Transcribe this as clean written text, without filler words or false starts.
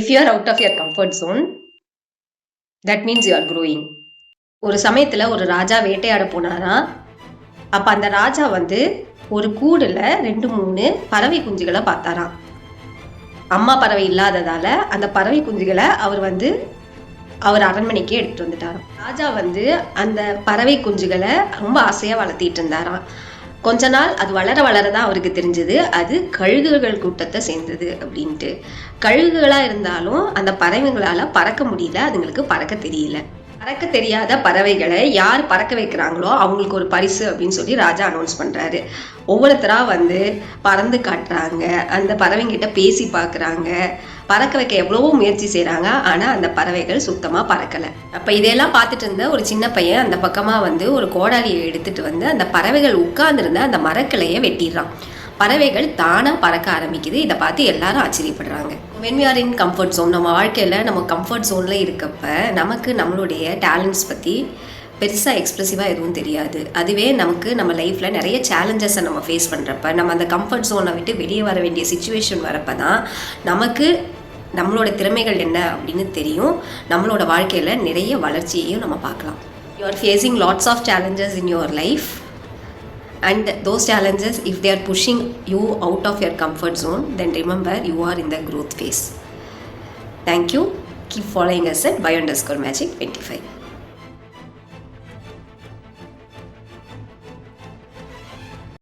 If you are out of your comfort zone, that means you are growing. ஒரு சமயத்துல ஒரு ராஜா வேட்டையாட போனாராம். அப்ப அந்த ராஜா ஒரு கூடுல 2-3 பறவை குஞ்சுகளை பார்த்தாராம். அம்மா பறவை இல்லாததால அந்த பறவை குஞ்சுகளை அவர் அரண்மனைக்கே எடுத்துட்டு வந்துட்டாராம். ராஜா அந்த பறவை குஞ்சுகளை ரொம்ப ஆசையா வளர்த்திட்டு இருந்தாராம். கொஞ்ச நாள் அது வளர வளரதான் அவருக்கு தெரிஞ்சது அது கழுகுகள் கூட்டத்தை சேர்ந்தது அப்படின்ட்டு. கழுகுகளா இருந்தாலும் அந்த பறவைகளால பறக்க முடியல, அதுங்களுக்கு பறக்க தெரியல. பறக்க தெரியாத பறவைகளை யார் பறக்க வைக்கிறாங்களோ அவங்களுக்கு ஒரு பரிசு அப்படின்னு சொல்லி ராஜா அனௌன்ஸ் பண்றாரு. ஒவ்வொருத்தரா பறந்து காட்டுறாங்க, அந்த பறவைங்கிட்ட பேசி பார்க்குறாங்க, பறக்க வைக்க எவ்வளவோ முயற்சி செய்கிறாங்க. ஆனால் அந்த பறவைகள் சுத்தமாக பறக்கலை. அப்போ இதையெல்லாம் பார்த்துட்டு இருந்த ஒரு சின்ன பையன் அந்த பக்கமாக ஒரு கோடாலியை எடுத்துட்டு அந்த பறவைகள் உட்கார்ந்துருந்த அந்த மரக்கிளையை வெட்டிடுறான். பறவைகள் தானாக பறக்க ஆரம்பிக்குது. இதை பார்த்து எல்லாரும் ஆச்சரியப்படுறாங்க. when we are in comfort zone, நம்ம வாழ்க்கையில் நம்ம கம்ஃபர்ட் ஜோனில் இருக்கப்ப நமக்கு நம்மளுடைய டேலண்ட்ஸ் பற்றி பெருசாக எக்ஸ்ப்ரெசிவாக எதுவும் தெரியாது. அதுவே நம்ம லைஃப்பில் நிறைய சேலஞ்சஸை நம்ம ஃபேஸ் பண்ணுறப்ப நம்ம அந்த கம்ஃபர்ட் ஜோனை விட்டு வெளியே வர வேண்டிய சுச்சுவேஷன் வரப்போ தான் நமக்கு நம்மளோட திறமைகள் என்ன அப்படின்னு தெரியும். நம்மளோட வாழ்க்கையில் நிறைய வளர்ச்சியையும் நம்ம பார்க்கலாம். you are facing lots of challenges in your life. And those challenges, if they are pushing you out of your comfort zone, then remember you are in the growth phase. Thank you. Keep following us at bio_magic25.